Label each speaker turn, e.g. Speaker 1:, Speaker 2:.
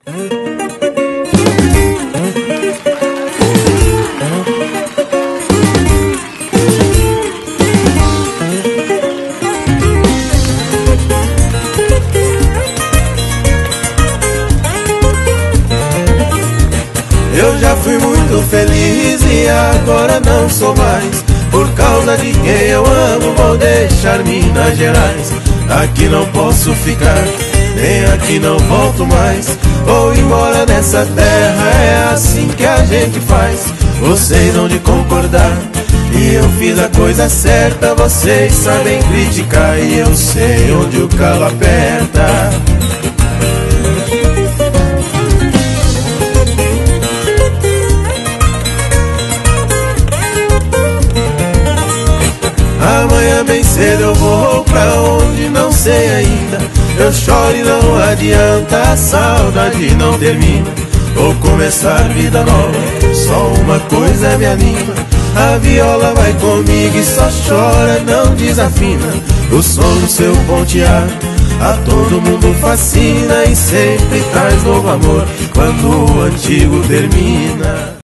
Speaker 1: Eu já fui muito feliz e agora não sou mais. Por causa de quem eu amo vou deixar Minas Gerais. Aqui não posso ficar, nem aqui não volto mais. Vou embora dessa terra, é assim que a gente faz. Vocês hão de concordar, e eu fiz a coisa certa. Vocês sabem criticar e eu sei onde o calo aperta. Amanhã bem cedo eu vou pra onde não sei ainda. Eu choro e não adianta, a saudade não termina. Vou começar vida nova, só uma coisa me anima. A viola vai comigo e só chora, não desafina. O som do seu pontear a todo mundo fascina e sempre traz novo amor quando o antigo termina.